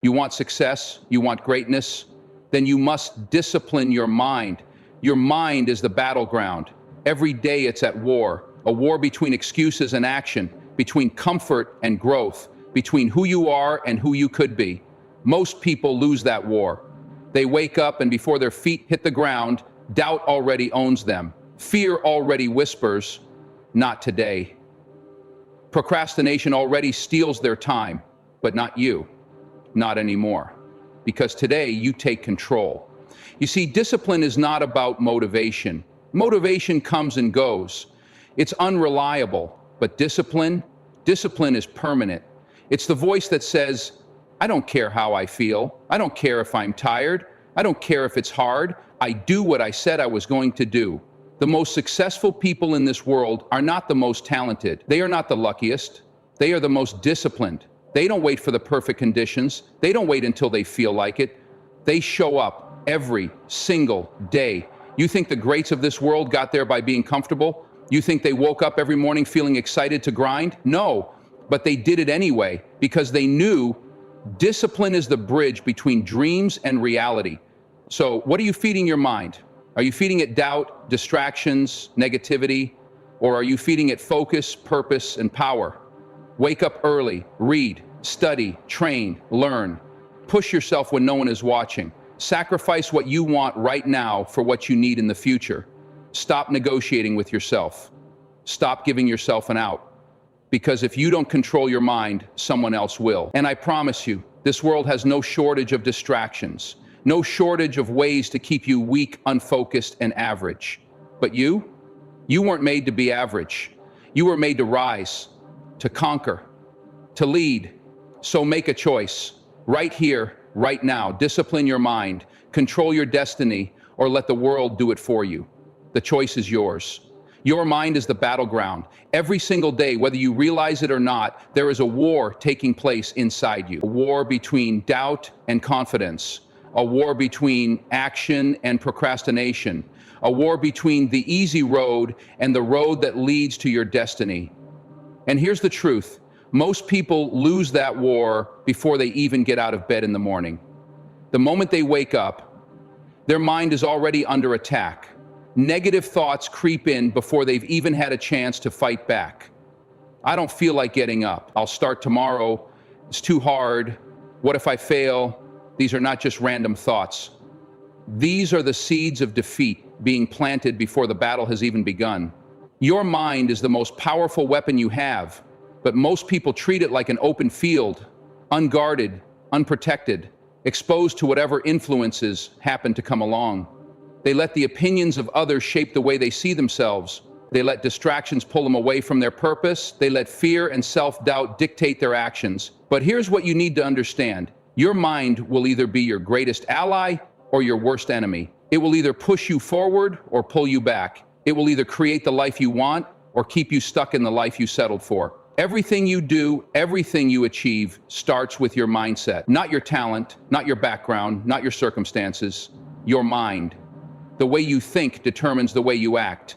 You want success? You want greatness? Then you must discipline your mind. Your mind is the battleground. Every day it's at war, a war between excuses and action, between comfort and growth, between who you are and who you could be. Most people lose that war. They wake up and before their feet hit the ground, doubt already owns them. Fear already whispers, "Not today." Procrastination already steals their time, but not you, not anymore. Because today you take control. You see, discipline is not about motivation. Motivation comes and goes. It's unreliable, but discipline is permanent. It's the voice that says, "I don't care how I feel. I don't care if I'm tired. I don't care if it's hard. I do what I said I was going to do." The most successful people in this world are not the most talented. They are not the luckiest. They are the most disciplined. They don't wait for the perfect conditions. They don't wait until they feel like it. They show up every single day. You think the greats of this world got there by being comfortable? You think they woke up every morning feeling excited to grind? No, but they did it anyway because they knew discipline is the bridge between dreams and reality. So what are you feeding your mind? Are you feeding it doubt, distractions, negativity, or are you feeding it focus, purpose, and power? Wake up early, read, study, train, learn. Push yourself when no one is watching. Sacrifice what you want right now for what you need in the future. Stop negotiating with yourself. Stop giving yourself an out. Because if you don't control your mind, someone else will. And I promise you, this world has no shortage of distractions, no shortage of ways to keep you weak, unfocused, and average. But you weren't made to be average. You were made to rise, to conquer, to lead. So make a choice, right here, right now. Discipline your mind, control your destiny, or let the world do it for you. The choice is yours. Your mind is the battleground. Every single day, whether you realize it or not, there is a war taking place inside you. A war between doubt and confidence. A war between action and procrastination. A war between the easy road and the road that leads to your destiny. And here's the truth. Most people lose that war before they even get out of bed in the morning. The moment they wake up, their mind is already under attack. Negative thoughts creep in before they've even had a chance to fight back. I don't feel like getting up. I'll start tomorrow. It's too hard. What if I fail? These are not just random thoughts. These are the seeds of defeat being planted before the battle has even begun. Your mind is the most powerful weapon you have, but most people treat it like an open field, unguarded, unprotected, exposed to whatever influences happen to come along. They let the opinions of others shape the way they see themselves. They let distractions pull them away from their purpose. They let fear and self-doubt dictate their actions. But here's what you need to understand. Your mind will either be your greatest ally or your worst enemy. It will either push you forward or pull you back. It will either create the life you want or keep you stuck in the life you settled for. Everything you do, everything you achieve starts with your mindset. Not your talent, not your background, not your circumstances, your mind. The way you think determines the way you act.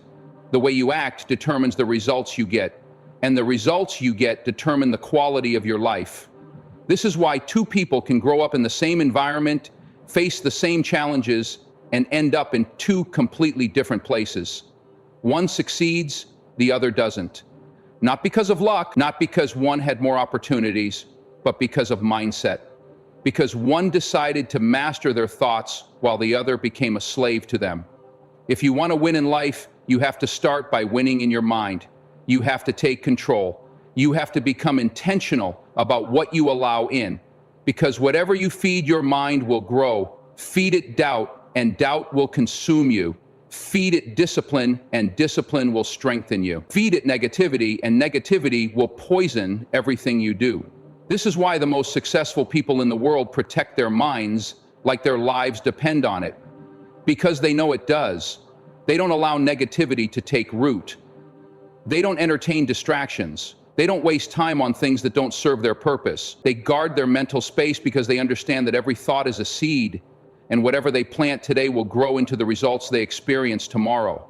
The way you act determines the results you get. And the results you get determine the quality of your life. This is why two people can grow up in the same environment, face the same challenges, and end up in two completely different places. One succeeds, the other doesn't. Not because of luck, not because one had more opportunities, but because of mindset. Because one decided to master their thoughts while the other became a slave to them. If you want to win in life, you have to start by winning in your mind. You have to take control. You have to become intentional about what you allow in. Because whatever you feed your mind will grow. Feed it doubt, and doubt will consume you. Feed it discipline, and discipline will strengthen you. Feed it negativity, and negativity will poison everything you do. This is why the most successful people in the world protect their minds like their lives depend on it. Because they know it does. They don't allow negativity to take root. They don't entertain distractions. They don't waste time on things that don't serve their purpose. They guard their mental space because they understand that every thought is a seed, and whatever they plant today will grow into the results they experience tomorrow.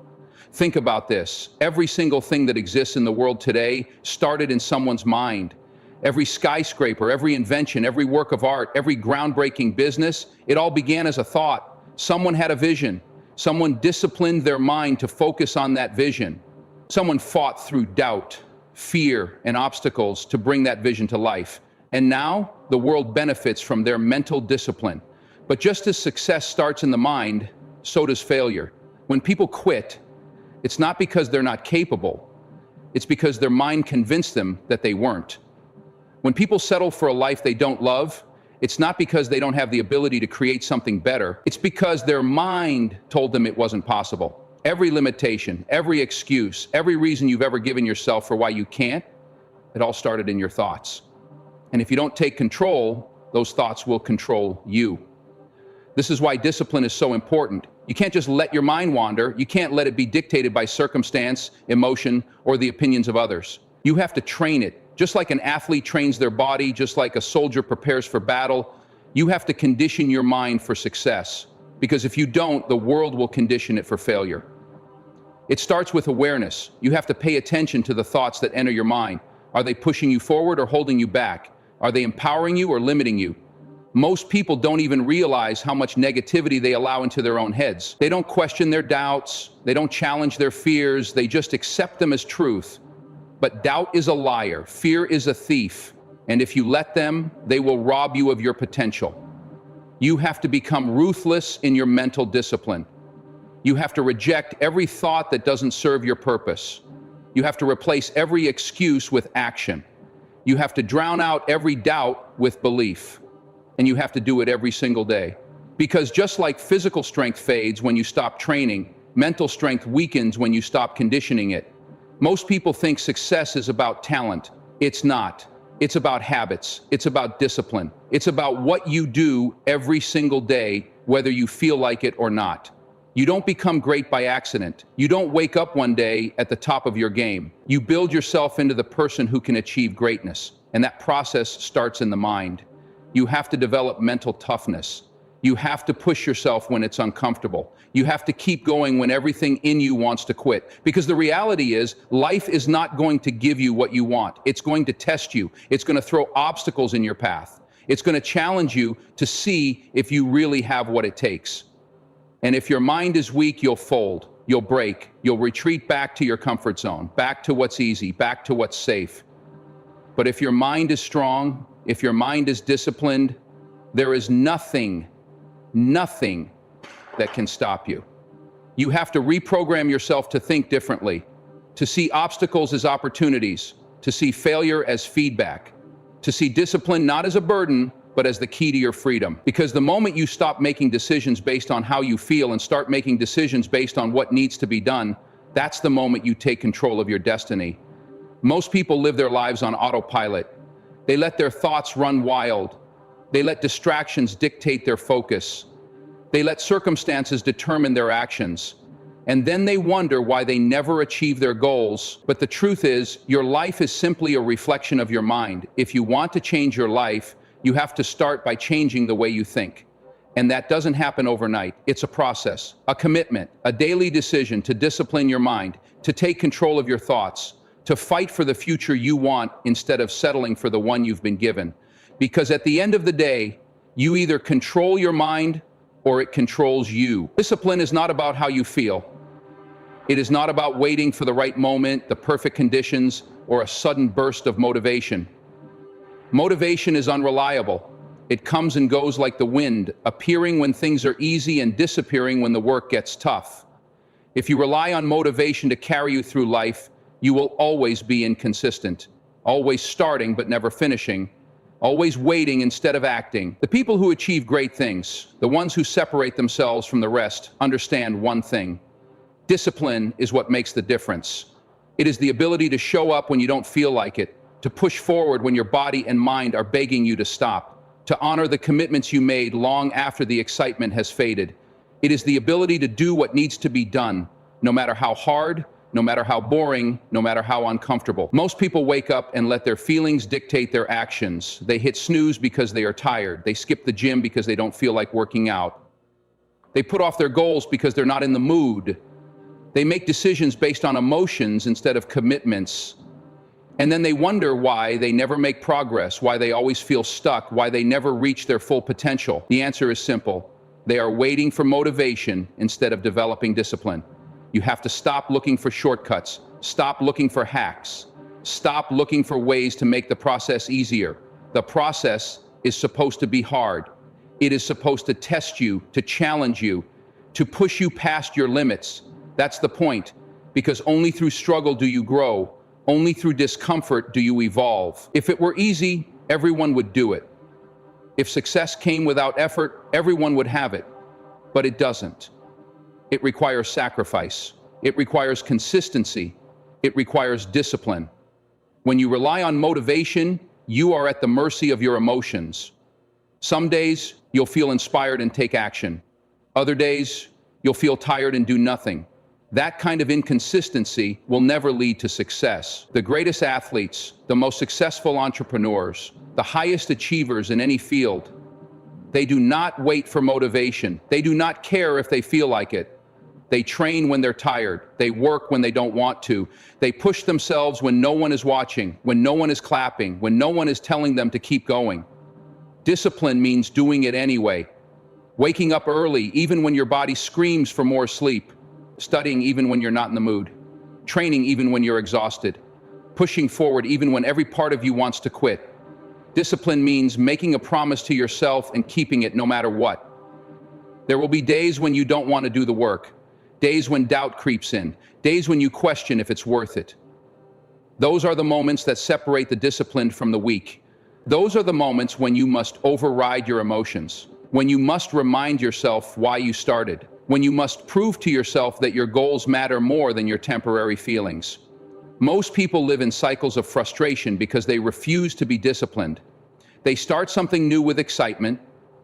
Think about this. Every single thing that exists in the world today started in someone's mind. Every skyscraper, every invention, every work of art, every groundbreaking business, it all began as a thought. Someone had a vision. Someone disciplined their mind to focus on that vision. Someone fought through doubt, fear, and obstacles to bring that vision to life. And now, the world benefits from their mental discipline. But just as success starts in the mind, so does failure. When people quit, it's not because they're not capable. It's because their mind convinced them that they weren't. When people settle for a life they don't love, it's not because they don't have the ability to create something better. It's because their mind told them it wasn't possible. Every limitation, every excuse, every reason you've ever given yourself for why you can't, it all started in your thoughts. And if you don't take control, those thoughts will control you. This is why discipline is so important. You can't just let your mind wander. You can't let it be dictated by circumstance, emotion, or the opinions of others. You have to train it. Just like an athlete trains their body, just like a soldier prepares for battle, you have to condition your mind for success. Because if you don't, the world will condition it for failure. It starts with awareness. You have to pay attention to the thoughts that enter your mind. Are they pushing you forward or holding you back? Are they empowering you or limiting you? Most people don't even realize how much negativity they allow into their own heads. They don't question their doubts. They don't challenge their fears. They just accept them as truth. But doubt is a liar. Fear is a thief. And if you let them, they will rob you of your potential. You have to become ruthless in your mental discipline. You have to reject every thought that doesn't serve your purpose. You have to replace every excuse with action. You have to drown out every doubt with belief. And you have to do it every single day. Because just like physical strength fades when you stop training, mental strength weakens when you stop conditioning it. Most people think success is about talent. It's not. It's about habits. It's about discipline. It's about what you do every single day, whether you feel like it or not. You don't become great by accident. You don't wake up one day at the top of your game. You build yourself into the person who can achieve greatness. And that process starts in the mind. You have to develop mental toughness. You have to push yourself when it's uncomfortable. You have to keep going when everything in you wants to quit. Because the reality is, life is not going to give you what you want. It's going to test you. It's going to throw obstacles in your path. It's going to challenge you to see if you really have what it takes. And if your mind is weak, you'll fold, you'll break, you'll retreat back to your comfort zone, back to what's easy, back to what's safe. But if your mind is strong, if your mind is disciplined, there is nothing that can stop you. You have to reprogram yourself to think differently, to see obstacles as opportunities, to see failure as feedback, to see discipline not as a burden, but as the key to your freedom. Because the moment you stop making decisions based on how you feel and start making decisions based on what needs to be done, that's the moment you take control of your destiny. Most people live their lives on autopilot. They let their thoughts run wild. They let distractions dictate their focus. They let circumstances determine their actions. And then they wonder why they never achieve their goals. But the truth is, your life is simply a reflection of your mind. If you want to change your life, you have to start by changing the way you think. And that doesn't happen overnight. It's a process, a commitment, a daily decision to discipline your mind, to take control of your thoughts, to fight for the future you want instead of settling for the one you've been given. Because at the end of the day, you either control your mind or it controls you. Discipline is not about how you feel. It is not about waiting for the right moment, the perfect conditions, or a sudden burst of motivation. Motivation is unreliable. It comes and goes like the wind, appearing when things are easy and disappearing when the work gets tough. If you rely on motivation to carry you through life, you will always be inconsistent, always starting but never finishing, always waiting instead of acting. The people who achieve great things, the ones who separate themselves from the rest, understand one thing. Discipline is what makes the difference. It is the ability to show up when you don't feel like it, to push forward when your body and mind are begging you to stop, to honor the commitments you made long after the excitement has faded. It is the ability to do what needs to be done, no matter how hard, no matter how boring, no matter how uncomfortable. Most people wake up and let their feelings dictate their actions. They hit snooze because they are tired. They skip the gym because they don't feel like working out. They put off their goals because they're not in the mood. They make decisions based on emotions instead of commitments. And then they wonder why they never make progress, why they always feel stuck, why they never reach their full potential. The answer is simple. They are waiting for motivation instead of developing discipline. You have to stop looking for shortcuts, stop looking for hacks, stop looking for ways to make the process easier. The process is supposed to be hard. It is supposed to test you, to challenge you, to push you past your limits. That's the point, because only through struggle do you grow. Only through discomfort do you evolve. If it were easy, everyone would do it. If success came without effort, everyone would have it. But it doesn't. It requires sacrifice. It requires consistency. It requires discipline. When you rely on motivation, you are at the mercy of your emotions. Some days, you'll feel inspired and take action. Other days, you'll feel tired and do nothing. That kind of inconsistency will never lead to success. The greatest athletes, the most successful entrepreneurs, the highest achievers in any field, they do not wait for motivation. They do not care if they feel like it. They train when they're tired. They work when they don't want to. They push themselves when no one is watching, when no one is clapping, when no one is telling them to keep going. Discipline means doing it anyway. Waking up early, even when your body screams for more sleep. Studying even when you're not in the mood. Training even when you're exhausted. Pushing forward even when every part of you wants to quit. Discipline means making a promise to yourself and keeping it no matter what. There will be days when you don't want to do the work. Days when doubt creeps in. Days when you question if it's worth it. Those are the moments that separate the disciplined from the weak. Those are the moments when you must override your emotions. When you must remind yourself why you started. When you must prove to yourself that your goals matter more than your temporary feelings. Most people live in cycles of frustration because they refuse to be disciplined. They start something new with excitement,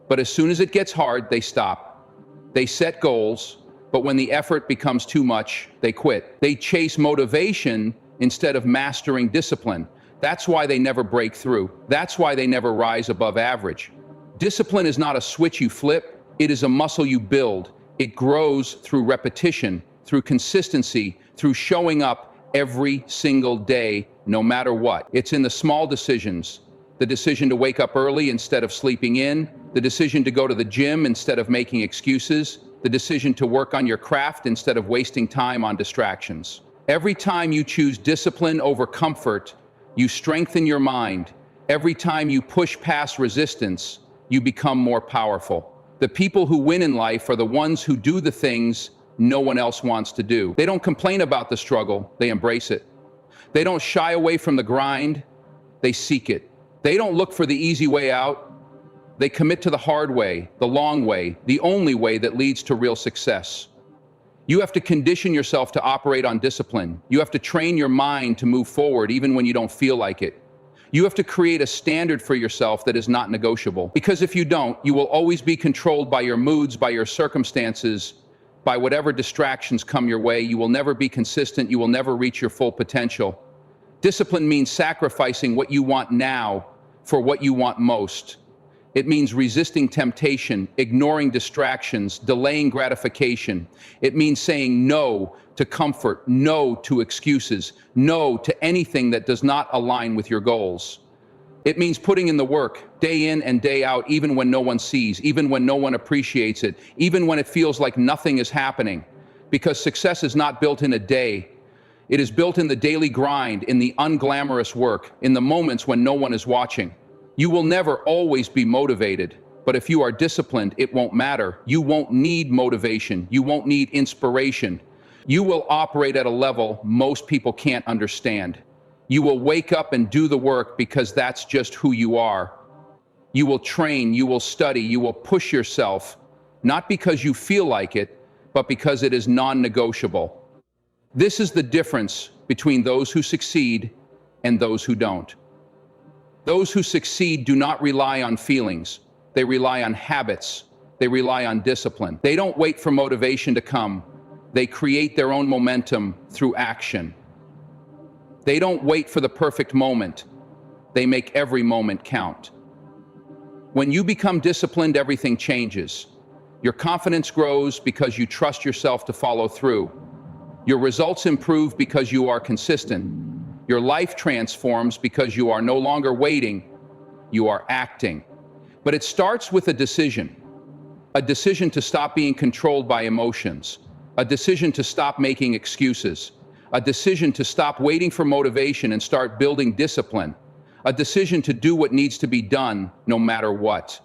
but as soon as it gets hard, they stop. They set goals, but when the effort becomes too much, they quit. They chase motivation instead of mastering discipline. That's why they never break through. That's why they never rise above average. Discipline is not a switch you flip, it is a muscle you build. It grows through repetition, through consistency, through showing up every single day, no matter what. It's in the small decisions. The decision to wake up early instead of sleeping in, the decision to go to the gym instead of making excuses, the decision to work on your craft instead of wasting time on distractions. Every time you choose discipline over comfort, you strengthen your mind. Every time you push past resistance, you become more powerful. The people who win in life are the ones who do the things no one else wants to do. They don't complain about the struggle, they embrace it. They don't shy away from the grind, they seek it. They don't look for the easy way out, they commit to the hard way, the long way, the only way that leads to real success. You have to condition yourself to operate on discipline. You have to train your mind to move forward even when you don't feel like it. You have to create a standard for yourself that is not negotiable. Because if you don't, you will always be controlled by your moods, by your circumstances, by whatever distractions come your way. You will never be consistent. You will never reach your full potential. Discipline means sacrificing what you want now for what you want most. It means resisting temptation, ignoring distractions, delaying gratification. It means saying no to comfort, no to excuses, no to anything that does not align with your goals. It means putting in the work, day in and day out, even when no one sees, even when no one appreciates it, even when it feels like nothing is happening. Because success is not built in a day. It is built in the daily grind, in the unglamorous work, in the moments when no one is watching. You will never always be motivated, but if you are disciplined, it won't matter. You won't need motivation. You won't need inspiration. You will operate at a level most people can't understand. You will wake up and do the work because that's just who you are. You will train, you will study, you will push yourself, not because you feel like it, but because it is non-negotiable. This is the difference between those who succeed and those who don't. Those who succeed do not rely on feelings. They rely on habits. They rely on discipline. They don't wait for motivation to come. They create their own momentum through action. They don't wait for the perfect moment. They make every moment count. When you become disciplined, everything changes. Your confidence grows because you trust yourself to follow through. Your results improve because you are consistent. Your life transforms because you are no longer waiting, you are acting. But it starts with a decision to stop being controlled by emotions, a decision to stop making excuses, a decision to stop waiting for motivation and start building discipline, a decision to do what needs to be done no matter what.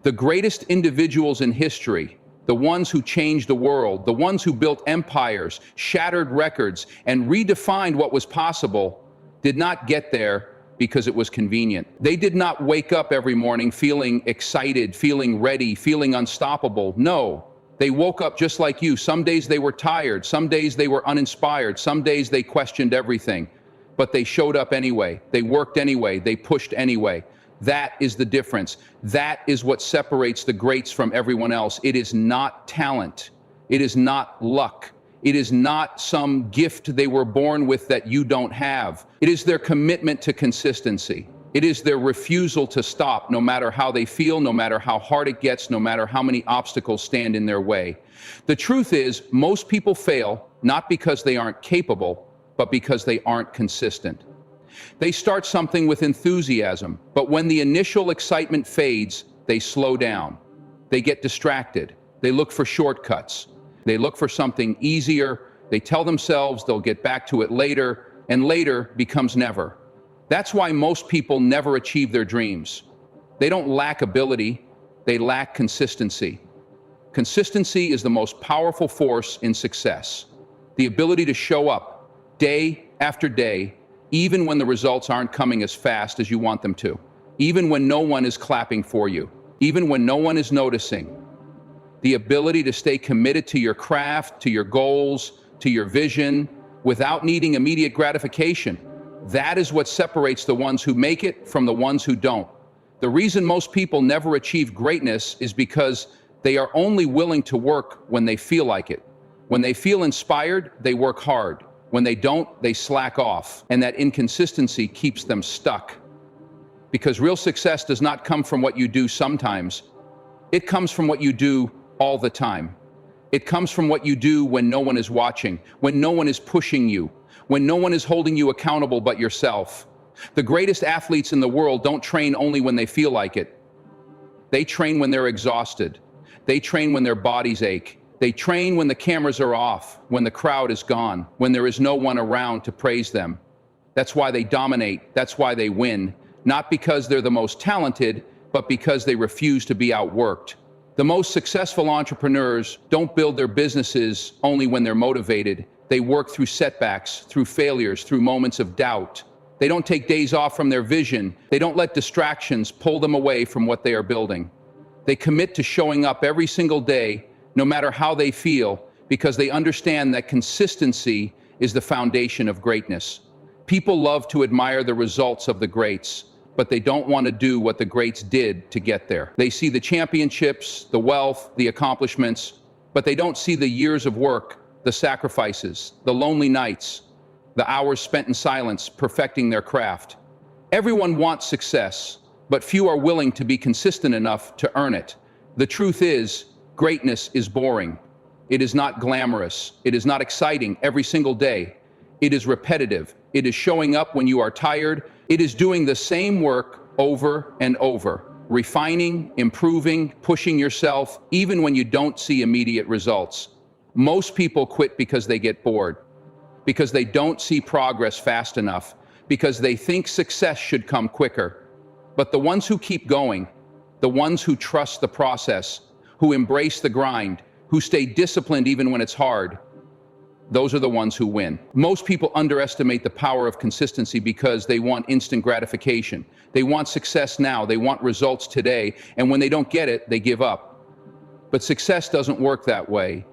The greatest individuals in history, the ones who changed the world, the ones who built empires, shattered records, and redefined what was possible, did not get there because it was convenient. They did not wake up every morning feeling excited, feeling ready, feeling unstoppable. No, they woke up just like you. Some days they were tired, some days they were uninspired, some days they questioned everything. But they showed up anyway, they worked anyway, they pushed anyway. That is the difference. That is what separates the greats from everyone else. It is not talent. It is not luck. It is not some gift they were born with that you don't have. It is their commitment to consistency. It is their refusal to stop, no matter how they feel, no matter how hard it gets, no matter how many obstacles stand in their way. The truth is, most people fail not because they aren't capable, but because they aren't consistent. They start something with enthusiasm, but when the initial excitement fades, they slow down. They get distracted. They look for shortcuts. They look for something easier. They tell themselves they'll get back to it later, and later becomes never. That's why most people never achieve their dreams. They don't lack ability, they lack consistency. Consistency is the most powerful force in success. The ability to show up day after day, even when the results aren't coming as fast as you want them to, even when no one is clapping for you, even when no one is noticing. The ability to stay committed to your craft, to your goals, to your vision, without needing immediate gratification. That is what separates the ones who make it from the ones who don't. The reason most people never achieve greatness is because they are only willing to work when they feel like it. When they feel inspired, they work hard. When they don't, they slack off, and that inconsistency keeps them stuck. Because real success does not come from what you do sometimes. It comes from what you do all the time. It comes from what you do when no one is watching, when no one is pushing you, when no one is holding you accountable but yourself. The greatest athletes in the world don't train only when they feel like it. They train when they're exhausted. They train when their bodies ache. They train when the cameras are off, when the crowd is gone, when there is no one around to praise them. That's why they dominate. That's why they win. Not because they're the most talented, but because they refuse to be outworked. The most successful entrepreneurs don't build their businesses only when they're motivated. They work through setbacks, through failures, through moments of doubt. They don't take days off from their vision. They don't let distractions pull them away from what they are building. They commit to showing up every single day, no matter how they feel, because they understand that consistency is the foundation of greatness. People love to admire the results of the greats, but they don't want to do what the greats did to get there. They see the championships, the wealth, the accomplishments, but they don't see the years of work, the sacrifices, the lonely nights, the hours spent in silence perfecting their craft. Everyone wants success, but few are willing to be consistent enough to earn it. The truth is, greatness is boring. It is not glamorous. It is not exciting every single day. It is repetitive. It is showing up when you are tired. It is doing the same work over and over, refining, improving, pushing yourself, even when you don't see immediate results. Most people quit because they get bored, because they don't see progress fast enough, because they think success should come quicker. But the ones who keep going, the ones who trust the process, who embrace the grind, who stay disciplined even when it's hard, those are the ones who win. Most people underestimate the power of consistency because they want instant gratification. They want success now, they want results today, and when they don't get it, they give up. But success doesn't work that way.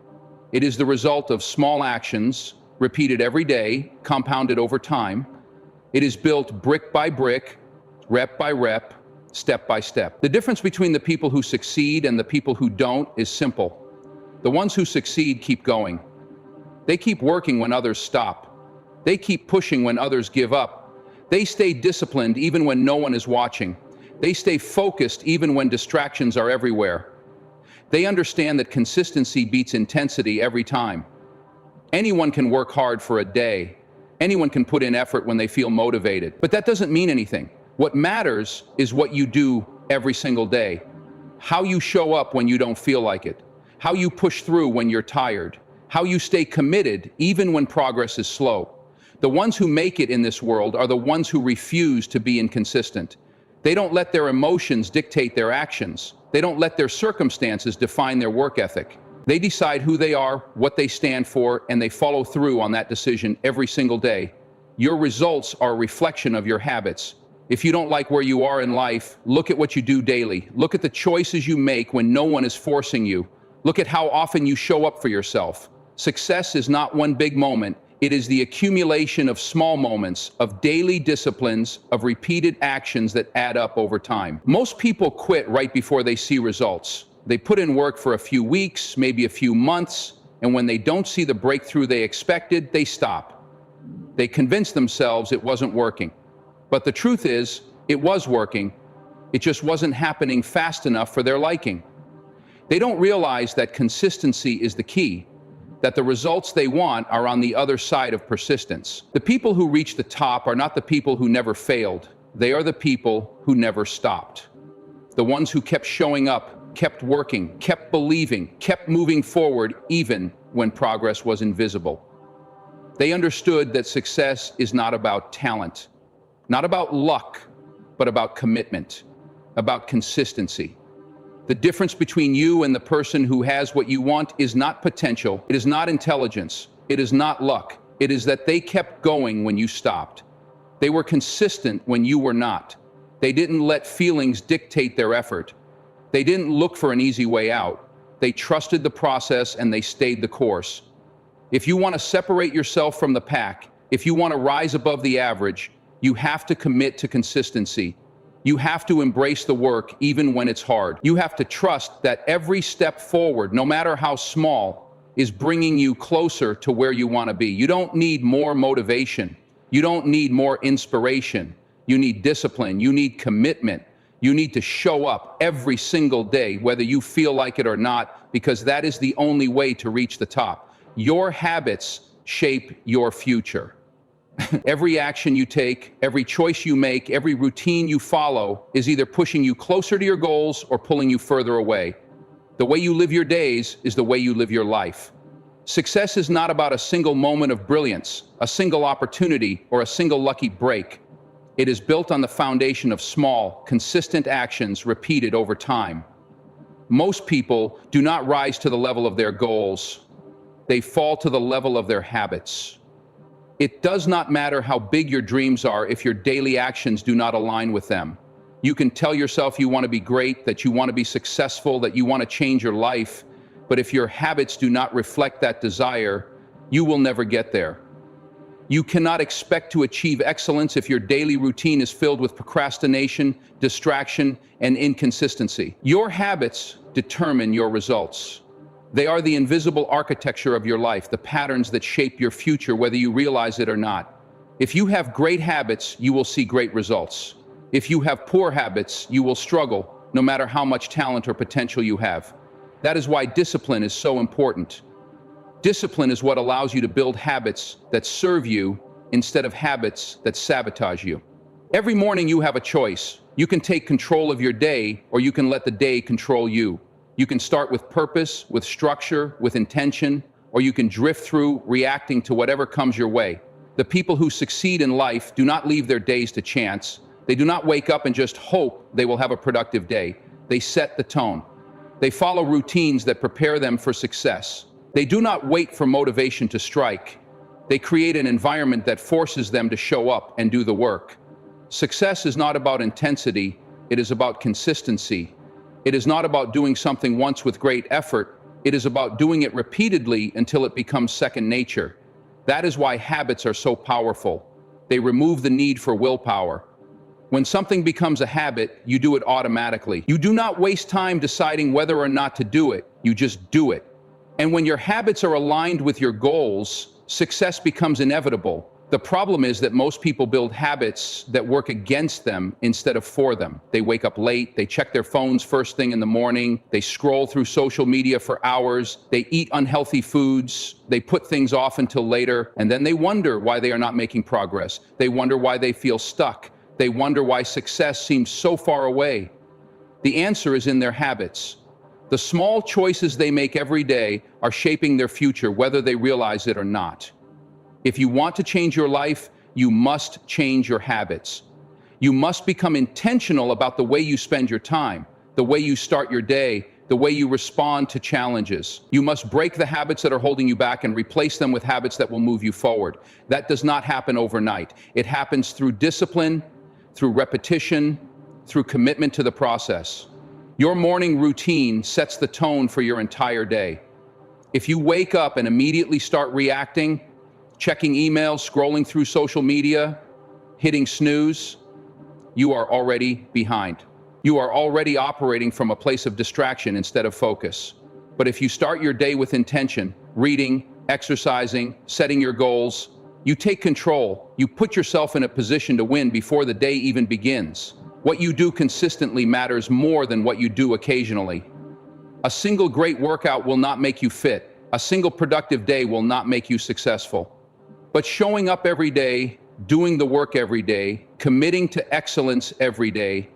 It is the result of small actions, repeated every day, compounded over time. It is built brick by brick, rep by rep, step by step. The difference between the people who succeed and the people who don't is simple. The ones who succeed keep going. They keep working when others stop. They keep pushing when others give up. They stay disciplined even when no one is watching. They stay focused even when distractions are everywhere. They understand that consistency beats intensity every time. Anyone can work hard for a day. Anyone can put in effort when they feel motivated, but that doesn't mean anything. What matters is what you do every single day. How you show up when you don't feel like it. How you push through when you're tired. How you stay committed even when progress is slow. The ones who make it in this world are the ones who refuse to be inconsistent. They don't let their emotions dictate their actions. They don't let their circumstances define their work ethic. They decide who they are, what they stand for, and they follow through on that decision every single day. Your results are a reflection of your habits. If you don't like where you are in life, look at what you do daily. Look at the choices you make when no one is forcing you. Look at how often you show up for yourself. Success is not one big moment. It is the accumulation of small moments, of daily disciplines, of repeated actions that add up over time. Most people quit right before they see results. They put in work for a few weeks, maybe a few months, and when they don't see the breakthrough they expected, they stop. They convince themselves it wasn't working. But the truth is, it was working. It just wasn't happening fast enough for their liking. They don't realize that consistency is the key, that the results they want are on the other side of persistence. The people who reach the top are not the people who never failed. They are the people who never stopped. The ones who kept showing up, kept working, kept believing, kept moving forward even when progress was invisible. They understood that success is not about talent, not about luck, but about commitment, about consistency. The difference between you and the person who has what you want is not potential, it is not intelligence, it is not luck. It is that they kept going when you stopped. They were consistent when you were not. They didn't let feelings dictate their effort. They didn't look for an easy way out. They trusted the process and they stayed the course. If you want to separate yourself from the pack, if you want to rise above the average, you have to commit to consistency. You have to embrace the work even when it's hard. You have to trust that every step forward, no matter how small, is bringing you closer to where you want to be. You don't need more motivation. You don't need more inspiration. You need discipline. You need commitment. You need to show up every single day, whether you feel like it or not, because that is the only way to reach the top. Your habits shape your future. Every action you take, every choice you make, every routine you follow is either pushing you closer to your goals or pulling you further away. The way you live your days is the way you live your life. Success is not about a single moment of brilliance, a single opportunity, or a single lucky break. It is built on the foundation of small, consistent actions repeated over time. Most people do not rise to the level of their goals. They fall to the level of their habits. It does not matter how big your dreams are if your daily actions do not align with them. You can tell yourself you want to be great, that you want to be successful, that you want to change your life, but if your habits do not reflect that desire, you will never get there. You cannot expect to achieve excellence if your daily routine is filled with procrastination, distraction, and inconsistency. Your habits determine your results. They are the invisible architecture of your life, the patterns that shape your future, whether you realize it or not. If you have great habits, you will see great results. If you have poor habits, you will struggle, no matter how much talent or potential you have. That is why discipline is so important. Discipline is what allows you to build habits that serve you instead of habits that sabotage you. Every morning you have a choice. You can take control of your day, or you can let the day control you. You can start with purpose, with structure, with intention, or you can drift through, reacting to whatever comes your way. The people who succeed in life do not leave their days to chance. They do not wake up and just hope they will have a productive day. They set the tone. They follow routines that prepare them for success. They do not wait for motivation to strike. They create an environment that forces them to show up and do the work. Success is not about intensity, it is about consistency. It is not about doing something once with great effort. It is about doing it repeatedly until it becomes second nature. That is why habits are so powerful. They remove the need for willpower. When something becomes a habit, you do it automatically. You do not waste time deciding whether or not to do it. You just do it. And when your habits are aligned with your goals, success becomes inevitable. The problem is that most people build habits that work against them instead of for them. They wake up late, they check their phones first thing in the morning, they scroll through social media for hours, they eat unhealthy foods, they put things off until later, and then they wonder why they are not making progress. They wonder why they feel stuck. They wonder why success seems so far away. The answer is in their habits. The small choices they make every day are shaping their future, whether they realize it or not. If you want to change your life, you must change your habits. You must become intentional about the way you spend your time, the way you start your day, the way you respond to challenges. You must break the habits that are holding you back and replace them with habits that will move you forward. That does not happen overnight. It happens through discipline, through repetition, through commitment to the process. Your morning routine sets the tone for your entire day. If you wake up and immediately start reacting, checking emails, scrolling through social media, hitting snooze, you are already behind. You are already operating from a place of distraction instead of focus. But if you start your day with intention, reading, exercising, setting your goals, you take control, you put yourself in a position to win before the day even begins. What you do consistently matters more than what you do occasionally. A single great workout will not make you fit. A single productive day will not make you successful. But showing up every day, doing the work every day, committing to excellence every day,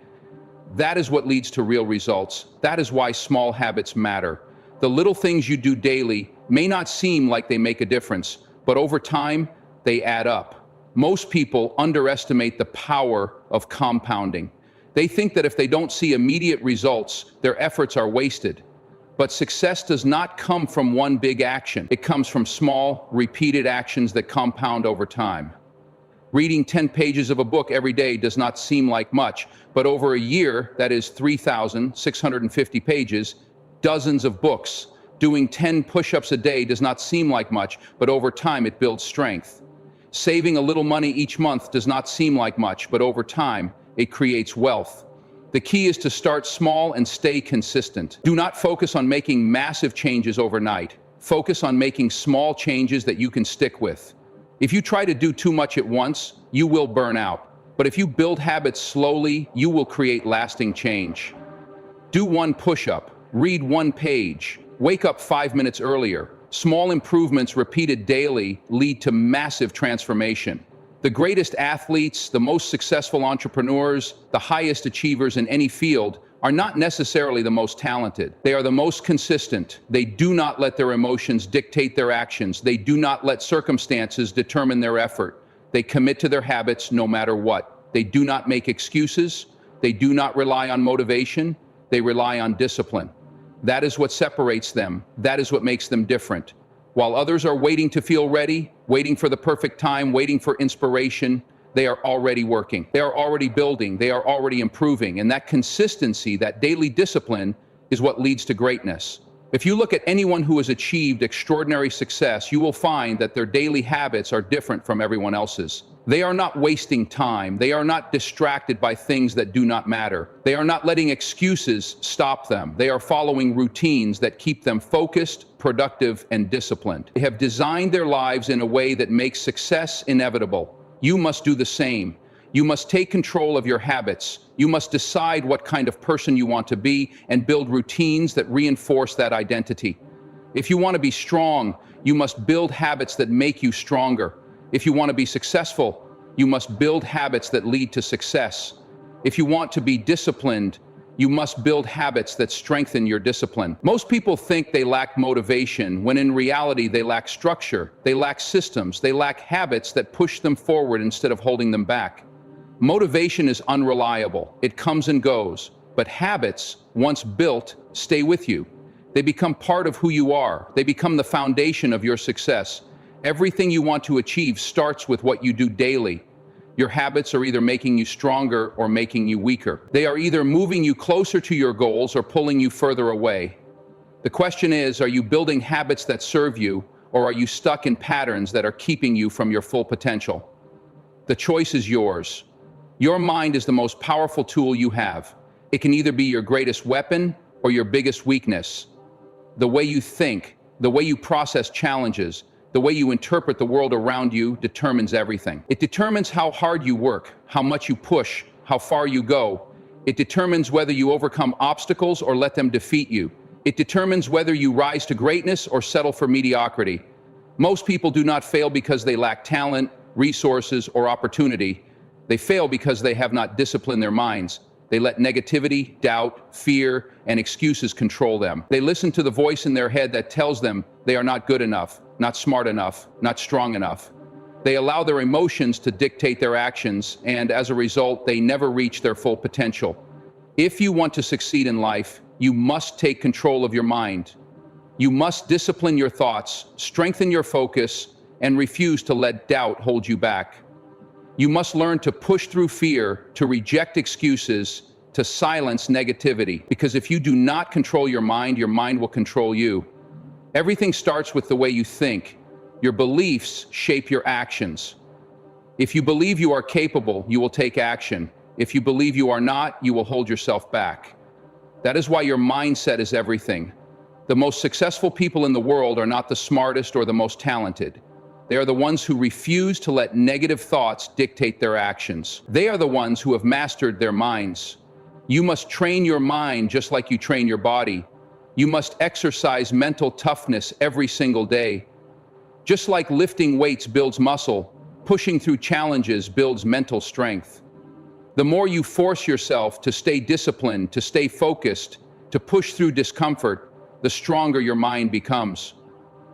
that is what leads to real results. That is why small habits matter. The little things you do daily may not seem like they make a difference, but over time, they add up. Most people underestimate the power of compounding. They think that if they don't see immediate results, their efforts are wasted. But success does not come from one big action. It comes from small, repeated actions that compound over time. Reading 10 pages of a book every day does not seem like much, but over a year, that is 3,650 pages, dozens of books. Doing 10 push-ups a day does not seem like much, but over time it builds strength. Saving a little money each month does not seem like much, but over time it creates wealth. The key is to start small and stay consistent. Do not focus on making massive changes overnight. Focus on making small changes that you can stick with. If you try to do too much at once, you will burn out. But if you build habits slowly, you will create lasting change. Do one push-up, read one page, wake up 5 minutes earlier. Small improvements repeated daily lead to massive transformation. The greatest athletes, the most successful entrepreneurs, the highest achievers in any field are not necessarily the most talented. They are the most consistent. They do not let their emotions dictate their actions. They do not let circumstances determine their effort. They commit to their habits no matter what. They do not make excuses. They do not rely on motivation. They rely on discipline. That is what separates them. That is what makes them different. While others are waiting to feel ready, waiting for the perfect time, waiting for inspiration, they are already working. They are already building. They are already improving. And that consistency, that daily discipline, is what leads to greatness. If you look at anyone who has achieved extraordinary success, you will find that their daily habits are different from everyone else's. They are not wasting time. They are not distracted by things that do not matter. They are not letting excuses stop them. They are following routines that keep them focused, productive, and disciplined. They have designed their lives in a way that makes success inevitable. You must do the same. You must take control of your habits. You must decide what kind of person you want to be and build routines that reinforce that identity. If you want to be strong, you must build habits that make you stronger. If you want to be successful, you must build habits that lead to success. If you want to be disciplined, you must build habits that strengthen your discipline. Most people think they lack motivation, when in reality they lack structure, they lack systems, they lack habits that push them forward instead of holding them back. Motivation is unreliable. It comes and goes. But habits, once built, stay with you. They become part of who you are. They become the foundation of your success. Everything you want to achieve starts with what you do daily. Your habits are either making you stronger or making you weaker. They are either moving you closer to your goals or pulling you further away. The question is, are you building habits that serve you, or are you stuck in patterns that are keeping you from your full potential? The choice is yours. Your mind is the most powerful tool you have. It can either be your greatest weapon or your biggest weakness. The way you think, the way you process challenges, The way you interpret the world around you determines everything. It determines how hard you work, how much you push, how far you go. It determines whether you overcome obstacles or let them defeat you. It determines whether you rise to greatness or settle for mediocrity. Most people do not fail because they lack talent, resources, or opportunity. They fail because they have not disciplined their minds. They let negativity, doubt, fear, and excuses control them. They listen to the voice in their head that tells them they are not good enough, not smart enough, not strong enough. They allow their emotions to dictate their actions, and as a result, they never reach their full potential. If you want to succeed in life, you must take control of your mind. You must discipline your thoughts, strengthen your focus, and refuse to let doubt hold you back. You must learn to push through fear, to reject excuses, to silence negativity. Because if you do not control your mind will control you. Everything starts with the way you think. Your beliefs shape your actions. If you believe you are capable, you will take action. If you believe you are not, you will hold yourself back. That is why your mindset is everything. The most successful people in the world are not the smartest or the most talented. They are the ones who refuse to let negative thoughts dictate their actions. They are the ones who have mastered their minds. You must train your mind just like you train your body. You must exercise mental toughness every single day. Just like lifting weights builds muscle, pushing through challenges builds mental strength. The more you force yourself to stay disciplined, to stay focused, to push through discomfort, the stronger your mind becomes.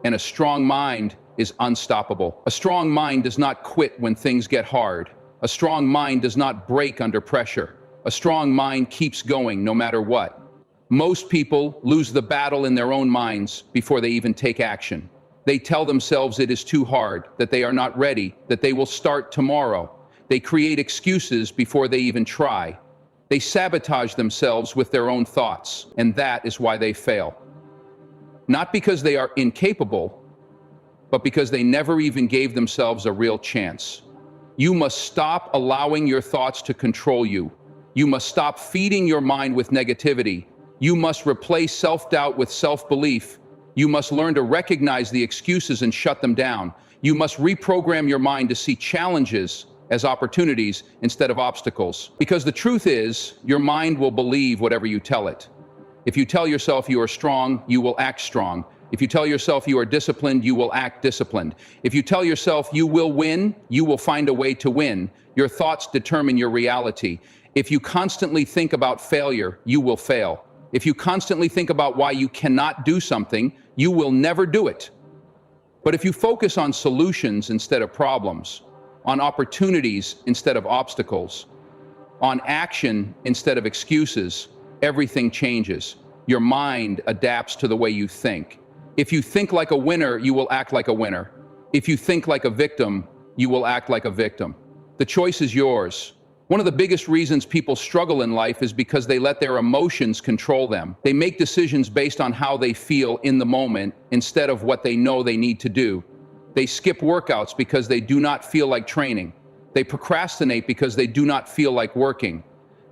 And a strong mind is unstoppable. A strong mind does not quit when things get hard. A strong mind does not break under pressure. A strong mind keeps going no matter what. Most people lose the battle in their own minds before they even take action. They tell themselves it is too hard, that they are not ready, that they will start tomorrow. They create excuses before they even try. They sabotage themselves with their own thoughts, and that is why they fail. Not because they are incapable, but because they never even gave themselves a real chance. You must stop allowing your thoughts to control you. You must stop feeding your mind with negativity. You must replace self-doubt with self-belief. You must learn to recognize the excuses and shut them down. You must reprogram your mind to see challenges as opportunities instead of obstacles. Because the truth is, your mind will believe whatever you tell it. If you tell yourself you are strong, you will act strong. If you tell yourself you are disciplined, you will act disciplined. If you tell yourself you will win, you will find a way to win. Your thoughts determine your reality. If you constantly think about failure, you will fail. If you constantly think about why you cannot do something, you will never do it. But if you focus on solutions instead of problems, on opportunities instead of obstacles, on action instead of excuses, everything changes. Your mind adapts to the way you think. If you think like a winner, you will act like a winner. If you think like a victim, you will act like a victim. The choice is yours. One of the biggest reasons people struggle in life is because they let their emotions control them. They make decisions based on how they feel in the moment instead of what they know they need to do. They skip workouts because they do not feel like training. They procrastinate because they do not feel like working.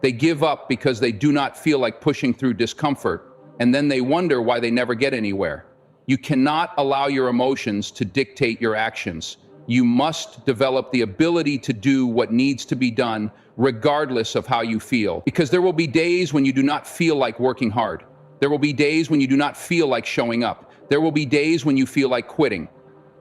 They give up because they do not feel like pushing through discomfort, and then they wonder why they never get anywhere. You cannot allow your emotions to dictate your actions. You must develop the ability to do what needs to be done regardless of how you feel. Because there will be days when you do not feel like working hard. There will be days when you do not feel like showing up. There will be days when you feel like quitting.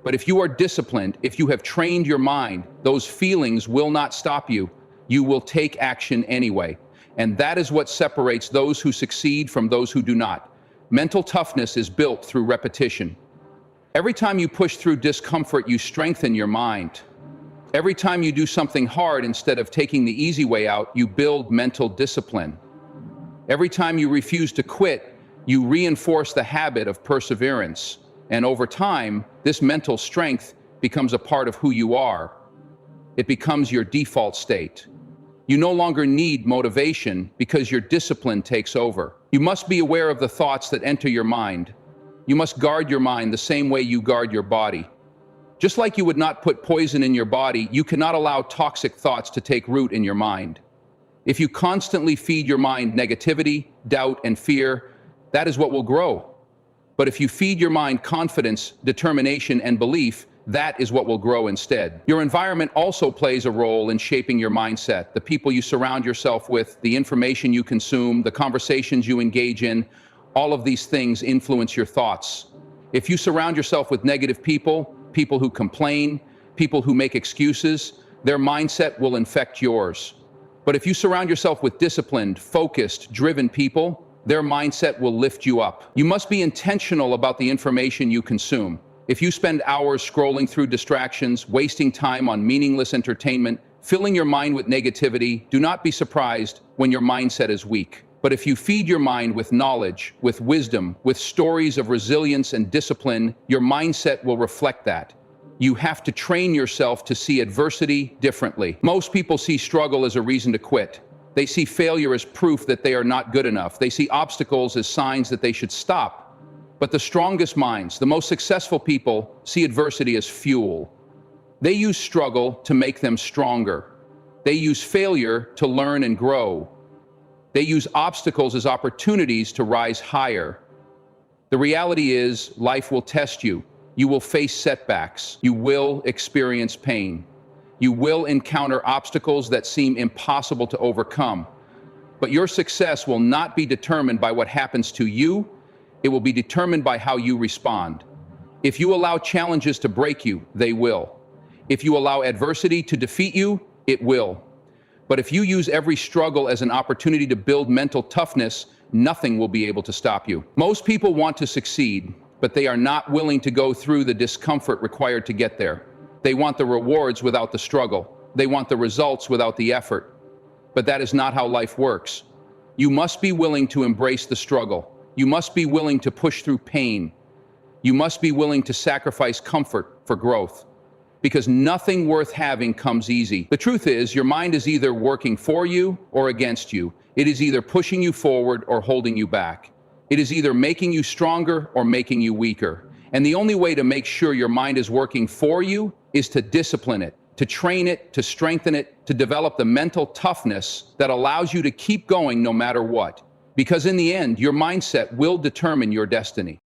But if you are disciplined, if you have trained your mind, those feelings will not stop you. You will take action anyway. And that is what separates those who succeed from those who do not. Mental toughness is built through repetition. Every time you push through discomfort, you strengthen your mind. Every time you do something hard instead of taking the easy way out, you build mental discipline. Every time you refuse to quit, you reinforce the habit of perseverance. And over time, this mental strength becomes a part of who you are. It becomes your default state. You no longer need motivation because your discipline takes over. You must be aware of the thoughts that enter your mind. You must guard your mind the same way you guard your body. Just like you would not put poison in your body, you cannot allow toxic thoughts to take root in your mind. If you constantly feed your mind negativity, doubt, and fear, that is what will grow. But if you feed your mind confidence, determination, and belief, that is what will grow instead. Your environment also plays a role in shaping your mindset. The people you surround yourself with, the information you consume, the conversations you engage in, all of these things influence your thoughts. If you surround yourself with negative people, people who complain, people who make excuses, their mindset will infect yours. But if you surround yourself with disciplined, focused, driven people, their mindset will lift you up. You must be intentional about the information you consume. If you spend hours scrolling through distractions, wasting time on meaningless entertainment, filling your mind with negativity, do not be surprised when your mindset is weak. But if you feed your mind with knowledge, with wisdom, with stories of resilience and discipline, your mindset will reflect that. You have to train yourself to see adversity differently. Most people see struggle as a reason to quit. They see failure as proof that they are not good enough. They see obstacles as signs that they should stop. But the strongest minds, the most successful people, see adversity as fuel. They use struggle to make them stronger. They use failure to learn and grow. They use obstacles as opportunities to rise higher. The reality is, life will test you. You will face setbacks. You will experience pain. You will encounter obstacles that seem impossible to overcome. But your success will not be determined by what happens to you. It will be determined by how you respond. If you allow challenges to break you, they will. If you allow adversity to defeat you, it will. But if you use every struggle as an opportunity to build mental toughness, nothing will be able to stop you. Most people want to succeed, but they are not willing to go through the discomfort required to get there. They want the rewards without the struggle. They want the results without the effort. But that is not how life works. You must be willing to embrace the struggle. You must be willing to push through pain. You must be willing to sacrifice comfort for growth. Because nothing worth having comes easy. The truth is, your mind is either working for you or against you. It is either pushing you forward or holding you back. It is either making you stronger or making you weaker. And the only way to make sure your mind is working for you is to discipline it, to train it, to strengthen it, to develop the mental toughness that allows you to keep going no matter what. Because in the end, your mindset will determine your destiny.